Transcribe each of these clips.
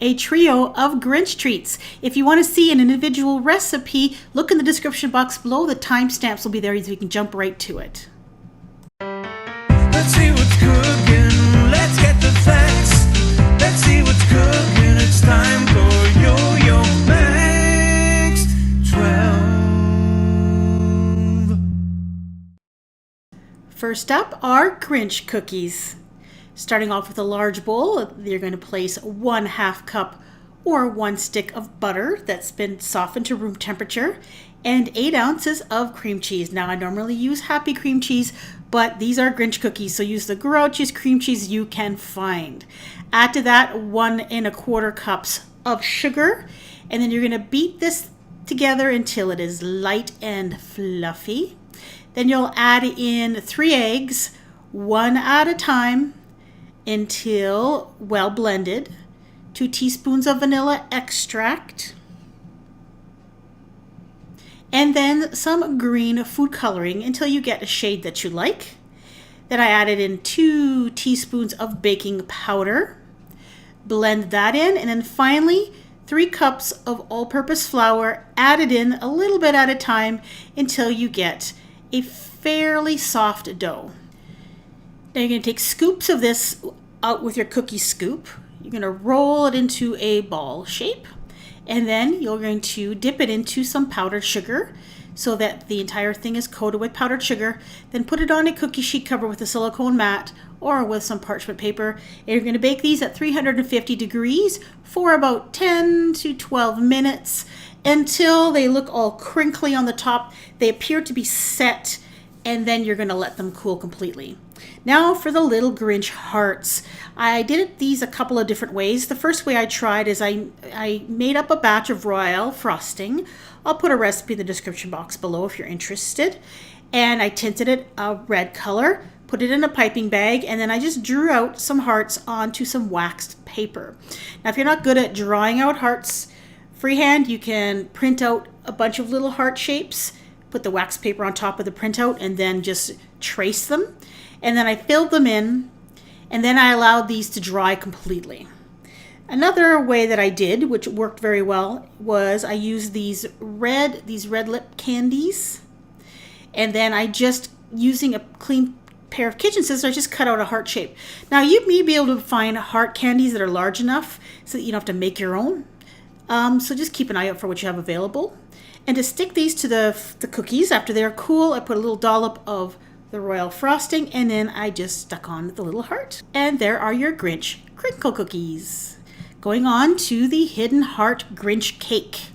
a trio of Grinch treats. If you want to see an individual recipe, look in the description box below. The timestamps will be there so you can jump right to it. Let's see what's cooking. Let's get the facts. Let's see what's cooking. It's time for yoyomax12. First up are Grinch cookies. Starting off with a large bowl, you're going to place 1/2 cup or 1 stick of butter that's been softened to room temperature and 8 ounces of cream cheese. Now I normally use Happy cream cheese, but these are Grinch cookies, so use the grouchiest cream cheese you can find. Add to that 1 1/4 cups of sugar, and then you're going to beat this together until it is light and fluffy. Then you'll add in 3 eggs, 1 at a time, until well blended. 2 teaspoons of vanilla extract, and then some green food coloring until you get a shade that you like. Then I added in 2 teaspoons of baking powder, blend that in, and then finally 3 cups of all-purpose flour added in a little bit at a time until you get a fairly soft dough. Now you're going to take scoops of this out with your cookie scoop. You're going to roll it into a ball shape, and then you're going to dip it into some powdered sugar so that the entire thing is coated with powdered sugar. Then put it on a cookie sheet cover with a silicone mat or with some parchment paper. And you're going to bake these at 350 degrees for about 10 to 12 minutes until they look all crinkly on the top. They appear to be set, and then you're going to let them cool completely. Now for the little Grinch hearts. I did these a couple of different ways. The first way I tried is I made up a batch of royale frosting. I'll put a recipe in the description box below if you're interested. And I tinted it a red color, put it in a piping bag, and then I just drew out some hearts onto some waxed paper. Now if you're not good at drawing out hearts freehand, you can print out a bunch of little heart shapes, put the wax paper on top of the printout, and then just trace them. And then I filled them in, and then I allowed these to dry completely. Another way that I did, which worked very well, was I used these red lip candies, and then I just, using a clean pair of kitchen scissors, I just cut out a heart shape. Now you may be able to find heart candies that are large enough so that you don't have to make your own. So just keep an eye out for what you have available. And to stick these to the cookies after they're cool, I put a little dollop of the royal frosting, and then I just stuck on the little heart. And there are your Grinch crinkle cookies. Going on to the hidden heart Grinch cake.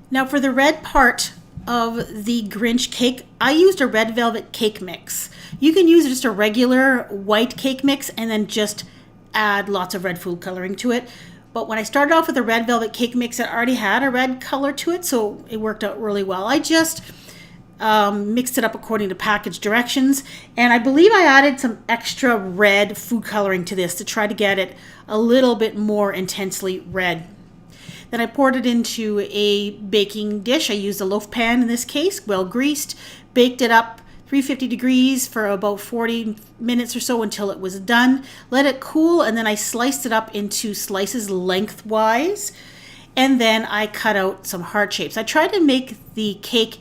Now for the red part of the Grinch cake, I used a red velvet cake mix. You can use just a regular white cake mix and then just add lots of red food coloring to it. But when I started off with the red velvet cake mix, it already had a red color to it, so it worked out really well. I just mixed it up according to package directions, and I believe I added some extra red food coloring to this to try to get it a little bit more intensely red. Then I poured it into a baking dish. I used a loaf pan in this case, well greased, baked it up 350 degrees for about 40 minutes or so until it was done. Let it cool, and then I sliced it up into slices lengthwise, and then I cut out some heart shapes. I tried to make the cake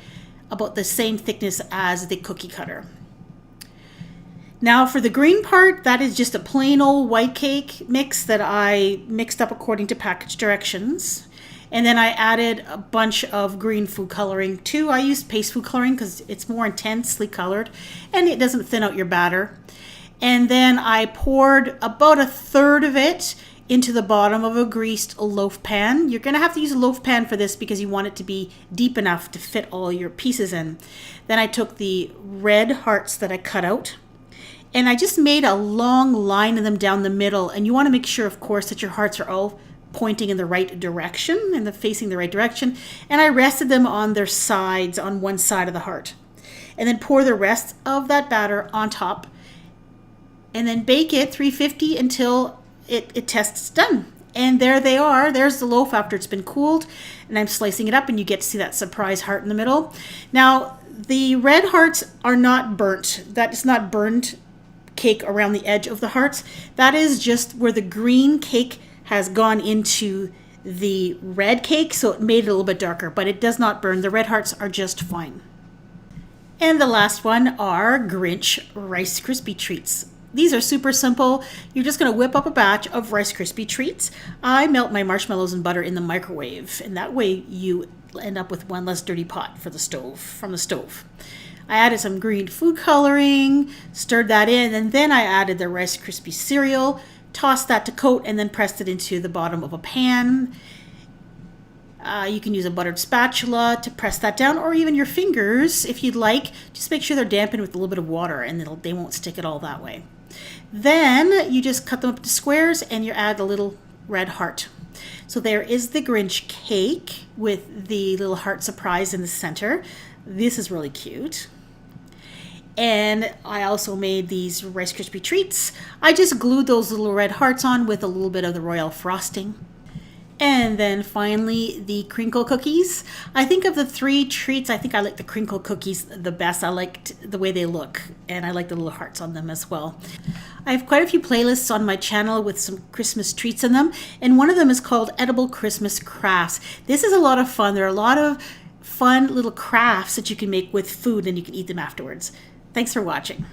about the same thickness as the cookie cutter. Now for the green part, that is just a plain old white cake mix that I mixed up according to package directions. And then I added a bunch of green food coloring too. I used paste food coloring because it's more intensely colored and it doesn't thin out your batter. And then I poured about 1/3 of it into the bottom of a greased loaf pan. You're going to have to use a loaf pan for this because you want it to be deep enough to fit all your pieces in. Then I took the red hearts that I cut out, and I just made a long line of them down the middle. And you want to make sure, of course, that your hearts are all pointing in the right direction and facing the right direction. And I rested them on their sides, on one side of the heart. And then pour the rest of that batter on top, and then bake it 350 until it tests done. And there they are. There's the loaf after it's been cooled, and I'm slicing it up, and you get to see that surprise heart in the middle. Now the red hearts are not burnt. That is not burned cake around the edge of the hearts. That is just where the green cake has gone into the red cake, so it made it a little bit darker, but it does not burn. The red hearts are just fine. And the last one are Grinch Rice Krispie Treats. These are super simple. You're just going to whip up a batch of Rice Krispie Treats. I melt my marshmallows and butter in the microwave, and that way you end up with one less dirty pot for the stove, from the stove. I added some green food coloring, stirred that in, and then I added the Rice Krispie cereal, tossed that to coat, and then pressed it into the bottom of a pan. You can use a buttered spatula to press that down, or even your fingers if you'd like. Just make sure they're dampened with a little bit of water, and they won't stick it all that way. Then you just cut them up into squares and you add a little red heart. So there is the Grinch cake with the little heart surprise in the center. This is really cute. And I also made these Rice Krispie Treats. I just glued those little red hearts on with a little bit of the royal frosting. And then finally, the crinkle cookies. I think of the 3 treats, I think I like the crinkle cookies the best. I liked the way they look, and I like the little hearts on them as well. I have quite a few playlists on my channel with some Christmas treats in them, and one of them is called Edible Christmas Crafts. This is a lot of fun. There are a lot of fun little crafts that you can make with food, and you can eat them afterwards. Thanks for watching.